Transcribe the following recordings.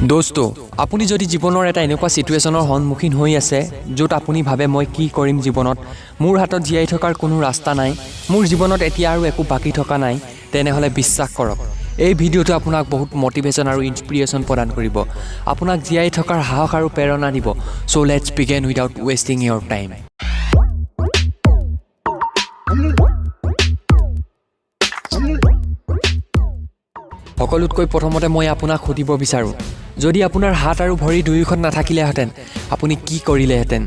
দোস্ত আপুনি যদি জীৱনৰ এটা এনেকুৱা সিচুৱেচনৰ সন্মুখীন হৈ আছে য'ত আপুনি ভাবে মই কি কৰিম জীৱনত মোৰ হাতত জীয়াই থকাৰ কোনো ৰাস্তা নাই মোৰ জীৱনত এতিয়া আৰু একো বাকি থকা নাই তেনেহলে বিশ্বাস কৰক এই ভিডিঅটো আপোনাক বহুত মোটিভেশন আৰু ইনস্পিৰেশন প্ৰদান কৰিব আপোনাক জীয়াই থকাৰ সাহস আৰু প্ৰেৰণা দিব so let's begin without wasting your time সকলোতকৈ প্ৰথমতে মই আপোনাক সুধিব বিচাৰো যদি আপোনাৰ হাত আৰু ভৰি দুয়োখন নাথাকিলেহেঁতেন আপুনি কি কৰিলেহেঁতেন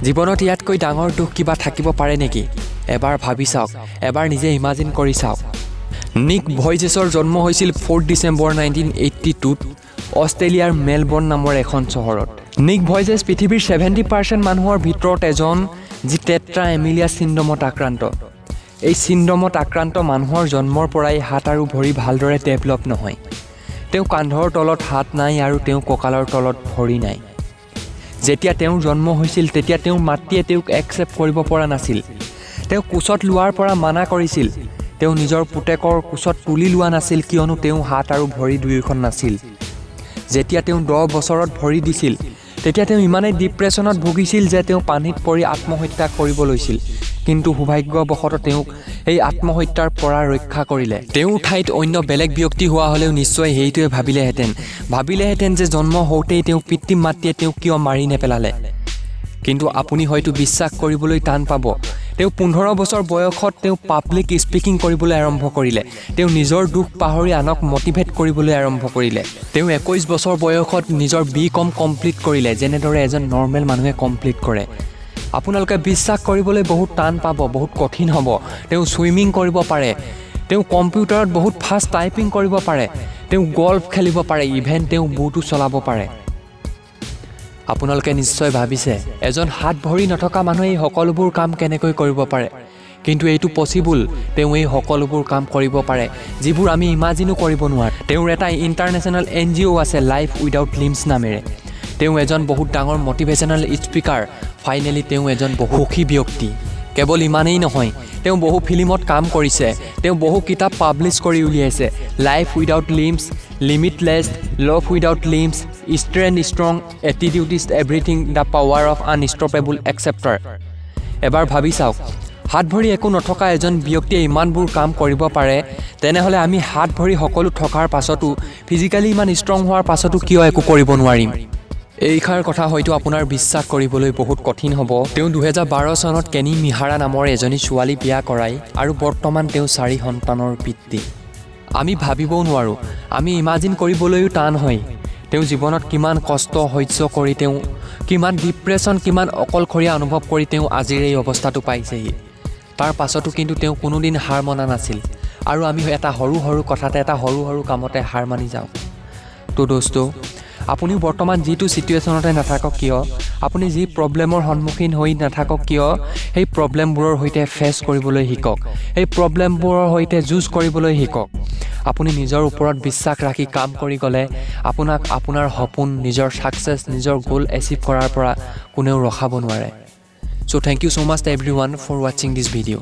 জীৱনত ইয়াতকৈ ডাঙৰ দুখ কিবা থাকিব পাৰে নেকি এবাৰ ভাবি চাওক এবাৰ নিজে ইমাজিন কৰি চাওক নিক ভয়েজেছৰ জন্ম হৈছিল 4 ডিসেম্বৰ 1982 অষ্ট্ৰেলিয়াৰ মেলবৰ্ণ নামৰ এখন চহৰত নিক ভয়েজেছ পৃথিৱীৰ 70% মানুহৰ ভিতৰত এজন যি টেট্ৰা এমিলিয়া সিন্ড্ৰোমত আক্ৰান্ত এই সিন্ড্ৰোমত আক্ৰান্ত মানুহৰ জন্মৰ পৰাই হাত আৰু ভৰি ভালদৰে ডেভেলপ নহয় তেওঁ কান্ধৰ তলত হাত নাই আৰু তেওঁ কঁকালৰ তলত ভৰি নাই যেতিয়া তেওঁ জন্ম হৈছিল তেতিয়া তেওঁ মাতৃয়ে তেওঁক একসেপ্ট কৰিব পৰা নাছিল তেওঁ কোচত লোৱাৰ পৰা মানা কৰিছিল তেওঁ নিজৰ পুতেকৰ কোচত তুলি লোৱা নাছিল কিয়নো তেওঁ হাত আৰু ভৰি দুয়োখন নাছিল যেতিয়া তেওঁ 10 বছৰত ভৰি দিছিল তেতিয়া তেওঁ ইমানেই ডিপ্ৰেছনত ভুগিছিল যে তেওঁ পানীত পৰি আত্মহত্যা কৰিব লৈছিল কিন্তু সৌভাগ্যবশতঃ তেওঁক এই আত্মহত্যাৰ পৰা ৰক্ষা কৰিলে তেওঁৰ ঠাইত অন্য বেলেগ ব্যক্তি হোৱা হলেও নিশ্চয় হেইটোৱে ভাবিলেহেঁতেন যে জন্ম হওঁতেই তেওঁ পিতৃ মাতৃয়ে তেওঁক কিয় মাৰি নেপেলালে কিন্তু আপুনি হয়তো বিশ্বাস কৰিবলৈ টান পাব তেওঁ 15 বছৰ বয়সত তেওঁ পাব্লিক স্পিকিং কৰিবলৈ আৰম্ভ কৰিলে তেওঁ নিজৰ দুখ পাহৰি আনক মোটিভেট কৰিবলৈ আৰম্ভ কৰিলে তেওঁ 21 বছৰ বয়সত নিজৰ বিকম কমপ্লিট কৰিলে যেনেদৰে এজন নৰ্মেল মানুহে কমপ্লিট কৰে আপোনালোকে বিশ্বাস কৰিবলৈ বহুত টান পাব বহুত কঠিন হ'ব তেওঁ সুইমিং কৰিব পাৰে তেওঁ কম্পিউটাৰত বহুত ফাষ্ট টাইপিং কৰিব পাৰে তেওঁ গল্ফ খেলিব পাৰে ইভেন তেওঁ বুটো চলাব পাৰে আপোনালোকে নিশ্চয় ভাবিছে এজন হাত ভৰি নথকা মানুহে এই সকলোবোৰ কাম কেনেকৈ কৰিব পাৰে কিন্তু এইটো পসিবল তেওঁ এই সকলোবোৰ কাম কৰিব পাৰে যিবোৰ আমি ইমাজিনো কৰিব নোৱাৰো তেওঁৰ এটা ইন্টাৰনেশ্যনেল এনজিও আছে লাইফ উইদাউট লিম্বছ নামেৰে তেওঁ এজন বহুত ডাঙৰ মোটিভেশনাল স্পিকাৰ ফাইনালি তেওঁ এজন বহু সুখী ব্যক্তি কেৱল ইমানেই নহয় তেওঁ বহু ফিল্মত কাম কৰিছে তেওঁ বহু কিতাপ পাব্লিছ কৰি উলিয়াইছে life without limbs limitless love without limbs strength strong attitude is everything the power of unstoppable acceptor এবাৰ ভাবি চাওক হাত ভৰি একো নথকা এজন ব্যক্তিয়ে ইমানবোৰ কাম কৰিব পাৰে তেনেহলে আমি হাত ভৰি সকলো থকাৰ পাছতো ফিজিক্যালি ইমান ষ্ট্ৰং হোৱাৰ পাছতো কিয় একো কৰিব নোৱাৰিম এইখাৰ কথা হয়তো আপোনাৰ বিশ্বাস কৰিবলৈ বহুত কঠিন হ'ব তেওঁ 2012 চনত কেনি মিহাৰা নামৰ এজনী ছোৱালী বিয়া কৰায় আৰু বৰ্তমান তেওঁ 4 সন্তানৰ পিতৃ আমি ভাবিবও নোৱাৰো আমি ইমাজিন কৰিবলৈও টান হয় তেওঁ জীৱনত কিমান কষ্ট সহ্য কৰি তেওঁ কিমান ডিপ্ৰেছন কিমান অকলশৰীয়া অনুভৱ কৰি তেওঁ আজিৰ এই অৱস্থাটো পাইছেহি তাৰ পাছতো কিন্তু তেওঁ কোনোদিন হাৰ মনা নাছিল আৰু আমি এটা সৰু কথাতে এটা সৰু কামতে হাৰ মানি যাওঁ তো দোস্ত আপুনি বৰ্তমান যিটো সিচুৱেচনতে নাথাকক কিয় আপুনি যি প্ৰবলেমৰ সন্মুখীন হৈ নাথাকক কিয় সেই প্ৰবলেমবোৰৰ সৈতে ফেচ কৰিবলৈ শিকক এই প্ৰবলেমবোৰৰ সৈতে যুঁজ কৰিবলৈ শিকক আপুনি নিজৰ ওপৰত বিশ্বাস ৰাখি কাম কৰি গলে আপোনাক আপোনাৰ সপোন নিজৰ সাকসেছ নিজৰ গোল এচিভ কৰাৰ পৰা কোনেও ৰখাব নোৱাৰে So thank you so much everyone for watching this video.